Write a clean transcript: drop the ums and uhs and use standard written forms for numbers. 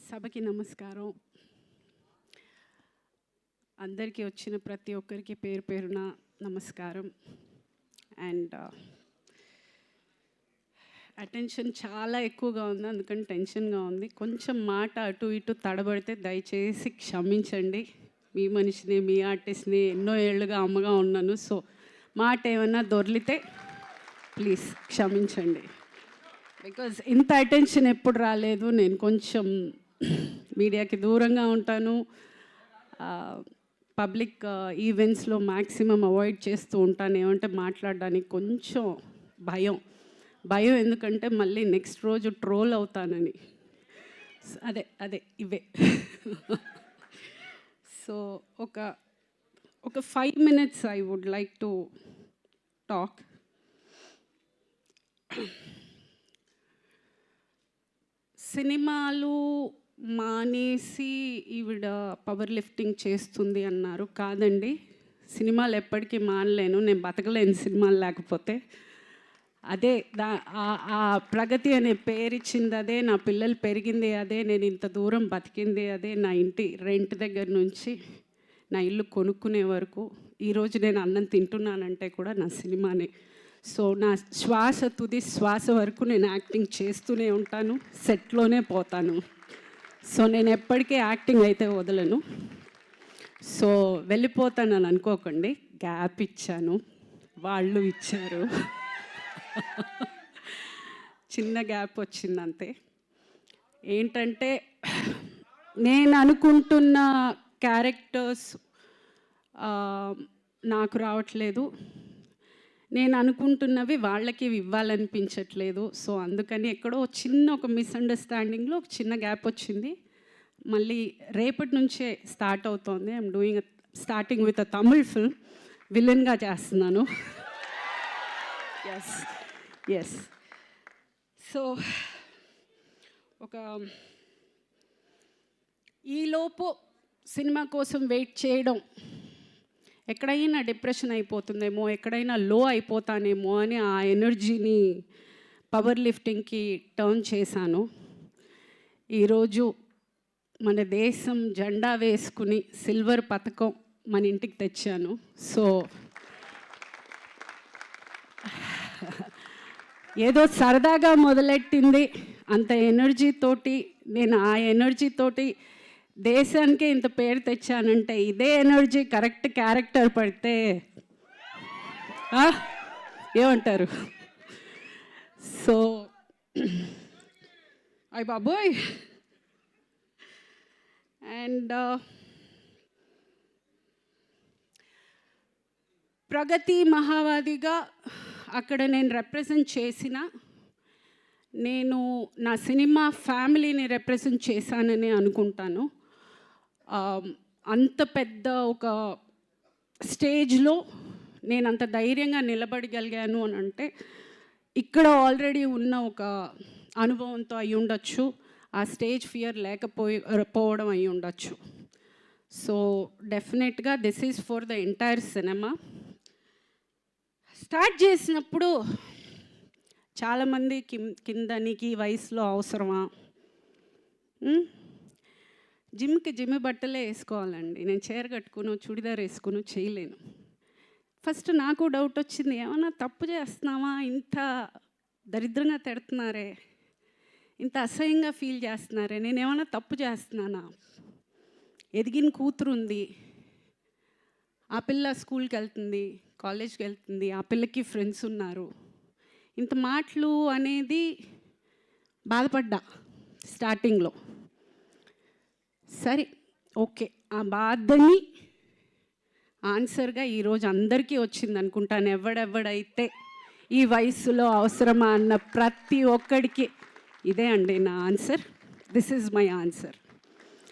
సభకి నమస్కారం. అందరికీ వచ్చిన ప్రతి ఒక్కరికి పేరు పేరున నమస్కారం. అండ్ అటెన్షన్ చాలా ఎక్కువగా ఉంది, అందుకని టెన్షన్గా ఉంది. కొంచెం మాట అటు ఇటు తడబడితే దయచేసి క్షమించండి. మీ మనిషిని, మీ ఆర్టిస్ట్ని, ఎన్నో ఏళ్ళుగా అమ్మగా ఉన్నాను. సో మాట ఏమన్నా దొర్లితే ప్లీజ్ క్షమించండి. బికాజ్ ఇంత అటెన్షన్ ఎప్పుడు రాలేదు. నేను కొంచెం మీడియాకి దూరంగా ఉంటాను. పబ్లిక్ ఈవెంట్స్లో మ్యాక్సిమం అవాయిడ్ చేస్తూ ఉంటాను. ఏమంటే మాట్లాడడానికి కొంచెం భయం ఎందుకంటే మళ్ళీ నెక్స్ట్ రోజు ట్రోల్ అవుతానని. అదే ఇవే. సో ఒక 5 minutes I would like to talk. సినిమాలు మానేసి ఈవిడ పవర్ లిఫ్టింగ్ చేస్తుంది అన్నారు. కాదండి, సినిమాలు ఎప్పటికీ మానలేను, నేను బతకలేను సినిమాలు లేకపోతే. అదే ఆ ప్రగతి అనే పేరు ఇచ్చింది అదే, నా పిల్లలు పెరిగింది అదే, నేను ఇంత దూరం బతికింది అదే, నా ఇంటి రెంట్ దగ్గర నుంచి నా ఇల్లు కొనుక్కునే వరకు, ఈరోజు నేను అన్నం తింటున్నానంటే కూడా నా సినిమానే. సో నా తుది శ్వాస వరకు నేను యాక్టింగ్ చేస్తూనే ఉంటాను, సెట్లోనే పోతాను. సో నేను ఎప్పటికీ యాక్టింగ్ అయితే వదలను. సో వెళ్ళిపోతానని అనుకోకండి, గ్యాప్ ఇచ్చాను, వాళ్ళు ఇచ్చారు. చిన్న గ్యాప్ వచ్చిందంతే. ఏంటంటే నేను అనుకుంటున్న క్యారెక్టర్స్ నాకు రావట్లేదు, నేను అనుకుంటున్నవి వాళ్ళకి ఇవ్వాలనిపించట్లేదు. సో అందుకని ఎక్కడో ఒక మిస్అండర్స్టాండింగ్లో ఒక చిన్న గ్యాప్ వచ్చింది. మళ్ళీ రేపటి నుంచే స్టార్ట్ అవుతోంది. I'm starting with a Tamil film, విలన్గా చేస్తున్నాను. ఎస్. సో ఈలోపు సినిమా కోసం వెయిట్ చేయడం, ఎక్కడైనా డిప్రెషన్ అయిపోతుందేమో, ఎక్కడైనా లో అయిపోతానేమో అని ఆ ఎనర్జీని పవర్ లిఫ్టింగ్కి టర్న్ చేశాను. ఈరోజు మన దేశం జెండా వేసుకుని సిల్వర్ పథకం మన ఇంటికి తెచ్చాను. సో ఏదో సరదాగా మొదలెట్టింది, అంత ఎనర్జీతోటి నేను ఆ ఎనర్జీతోటి దేశానికే ఇంత పేరు తెచ్చానంటే ఇదే ఎనర్జీ కరెక్ట్ క్యారెక్టర్ పడితే ఏమంటారు? సో అయ్ బాబోయ్. అండ్ ప్రగతి మహావాదిగా అక్కడ నేను రిప్రజెంట్ చేసిన, నేను నా సినిమా ఫ్యామిలీని రిప్రజెంట్ చేశానని అనుకుంటాను. అంత పెద్ద ఒక స్టేజ్లో నేను అంత ధైర్యంగా నిలబడగలిగాను అని అంటే ఇక్కడ ఆల్రెడీ ఉన్న ఒక అనుభవంతో అయి ఉండొచ్చు, ఆ స్టేజ్ ఫియర్ లేకపోవడం అయి ఉండొచ్చు. సో డెఫినెట్గా this is for the entire cinema. Start చేసినప్పుడు చాలామంది కింద నీకు ఈ వయసులో అవసరమా, జిమ్ బట్టలే వేసుకోవాలండి, నేను చీర కట్టుకుని చుడిదార్ వేసుకుని చేయలేను. ఫస్ట్ నాకు డౌట్ వచ్చింది, ఏమన్నా తప్పు చేస్తున్నావా, ఇంత దరిద్రంగా తిడుతున్నారే, ఇంత అసహ్యంగా ఫీల్ చేస్తున్నారే, నేను ఏమన్నా తప్పు చేస్తున్నానా? ఎదిగిన కూతురు ఉంది, ఆ పిల్ల స్కూల్కి వెళ్తుంది, కాలేజ్కి వెళ్తుంది, ఆ పిల్లకి ఫ్రెండ్స్ ఉన్నారు, ఇంత మాటలు అనేది బాధపడ్డా స్టార్టింగ్లో. సరే ఓకే, ఆ బాధని ఆన్సర్గా ఈరోజు అందరికీ వచ్చింది అనుకుంటాను. ఎవడైతే ఈ వయసులో అవసరమా అన్న ప్రతి ఒక్కడికి ఇదే అండి నా answer. This is my answer.